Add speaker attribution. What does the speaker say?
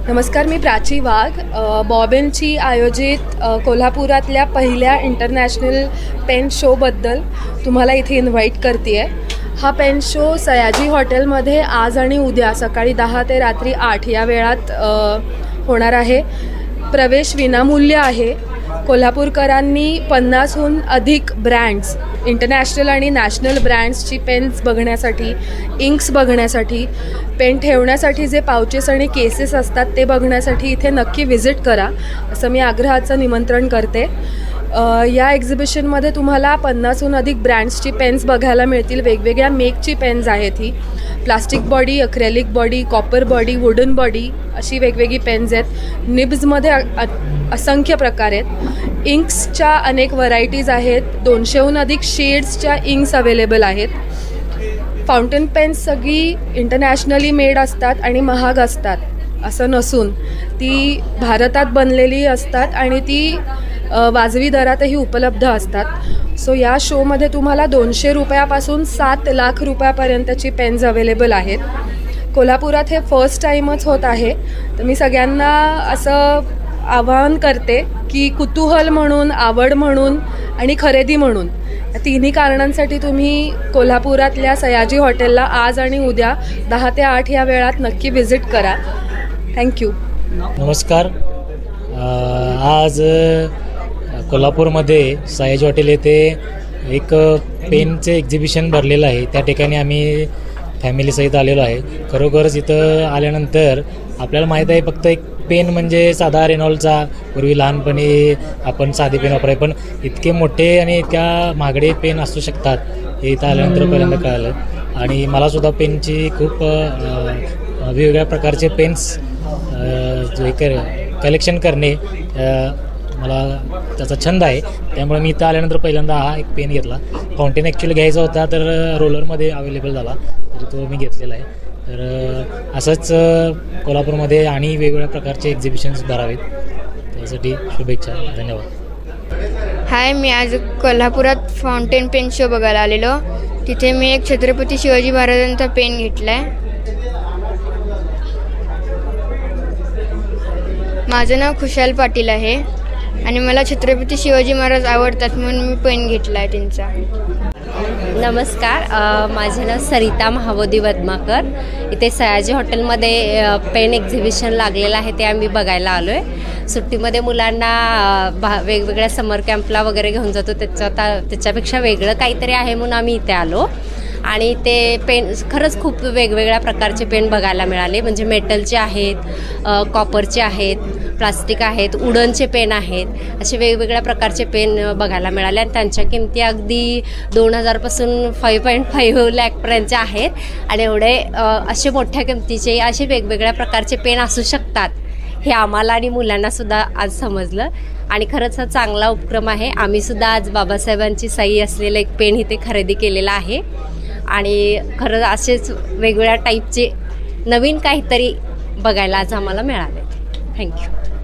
Speaker 1: नमस्कार, मी प्राची वाघ. बॉबिनची आयोजित कोल्हापुरातल्या पहिल्या इंटरनॅशनल पेन शोबद्दल तुम्हाला इथे इन्व्हाइट करते आहे. हा पेन शो सयाजी हॉटेलमध्ये आज आणि उद्या सकाळी 10 ते रात्री 8 या वेळात होणार आहे. प्रवेश विनामूल्य आहे. कोल्हापूरकरांनी 50हून अधिक ब्रँड्स, इंटरनॅशनल आणि नॅशनल ब्रँड्सची पेन्स बघण्यासाठी, इंक्स बघण्यासाठी, पेन ठेवण्यासाठी जे पाउचेस आणि केसेस असतात ते बघण्यासाठी इथे नक्की व्हिजिट करा असं मी आग्रहाचं निमंत्रण करते. या एक्झिबिशनमध्ये तुम्हाला 50हून अधिक ब्रँड्सची पेन्स बघायला मिळतील. वेगवेगळ्या मेकची पेन्स आहेत. ही plastic body, acrylic body, copper body, wooden body अशी वेगवेगळी पेन्स आहेत. निब्समध्ये असंख्य प्रकार आहेत. इंक्सच्या अनेक व्हरायटीज आहेत. 200हून अधिक शेड्सच्या इंक्स अवेलेबल आहेत. फाउंटेन पेन्स सगळी इंटरनॅशनली मेड असतात आणि महाग असतात असं नसून ती भारतात बनलेली असतात आणि ती वाजवी दरातही उपलब्ध असतात. सो या शोमध्ये तुम्हाला 200 रुपयापासून 7 लाख रुपयापर्यंतची पेन्स अवेलेबल आहेत. कोल्हापुरात हे फर्स्ट टाईमच होत आहे. तर मी सगळ्यांना असं आवाहन करते की कुतूहल म्हणून, आवड म्हणून आणि खरेदी म्हणून या तिन्ही कारणांसाठी तुम्ही कोल्हापुरातल्या सयाजी हॉटेलला आज आणि उद्या 10 ते 8 या वेळात नक्की व्हिजिट करा. थँक्यू.
Speaker 2: नमस्कार. आज कोल्हापूरमध्ये सयाजी हॉटेल येथे एक पेनचे एक्झिबिशन भरलेलं आहे. त्या ठिकाणी आम्ही फॅमिलीसहित आलेलो आहे. खरोखरच इथं आल्यानंतर आपल्याला माहीत आहे फक्त एक पेन म्हणजे साधा रेनॉल्डचा, पूर्वी लहानपणी आपण साधे पेन वापराय, पण इतके मोठे आणि इतक्या महागडे पेन असू शकतात हे इथं आल्यानंतर पहिल्यांदा कळालं. आणि मलासुद्धा पेनची खूप वेगवेगळ्या प्रकारचे पेन्स कलेक्शन करणे मला त्याचा छंद आहे. त्यामुळे मी इथं आल्यानंतर पहिल्यांदा हा एक पेन घेतला. फाउंटेन ॲक्च्युली घ्यायचा होता तर रोलरमध्ये अवेलेबल झाला तर तो मी घेतलेला आहे. तर असंच कोल्हापूरमध्ये आणि वेगवेगळ्या प्रकारचे एक्झिबिशन्स भरावेत त्यासाठी शुभेच्छा. धन्यवाद.
Speaker 3: हाय, मी आज कोल्हापुरात फाउंटेन पेन शो बघायला आलेलो. तिथे मी एक छत्रपती शिवाजी महाराजांचा पेन घेतला आहे. माझं नाव खुशाल पाटील आहे आणि मला छत्रपती शिवाजी महाराज आवडतात म्हणून मी पेन घेतला आहे त्यांचा.
Speaker 4: नमस्कार, माझे नाव सरिता महाबोधी वदमाकर. इथे सयाजी हॉटेलमध्ये पेन एक्झिबिशन लागलेलं आहे ते आम्ही बघायला आलो आहे. सुट्टीमध्ये मुलांना वेगवेगळ्या समर कॅम्पला वगैरे घेऊन जातो, त्याच्यापेक्षा वेगळं काहीतरी आहे म्हणून आम्ही इथे आलो. आणि ते पेन खरंच खूप वेगवेगळ्या प्रकारचे पेन बघायला मिळाले. म्हणजे मेटलचे आहेत, कॉपरचे आहेत, प्लास्टिक आहेत, वुडनचे पेन आहेत, असे वेगवेगळ्या प्रकारचे पेन बघायला मिळाले. आणि त्यांच्या किमती अगदी 2000पासून 5.5 लाखपर्यंतचे आहेत. आणि एवढे असे मोठ्या किमतीचे असे वेगवेगळ्या प्रकारचे पेन असू शकतात हे आम्हाला आणि मुलांनासुद्धा आज समजलं. आणि खरंच हा चांगला उपक्रम आहे. आम्हीसुद्धा आज बाबासाहेबांची सही असलेलं एक पेन इथे खरेदी केलेला आहे. आणि खरंच असेच वेगवेगळ्या टाईपचे नवीन काहीतरी बघायला आज आम्हाला मिळाले. थँक्यू.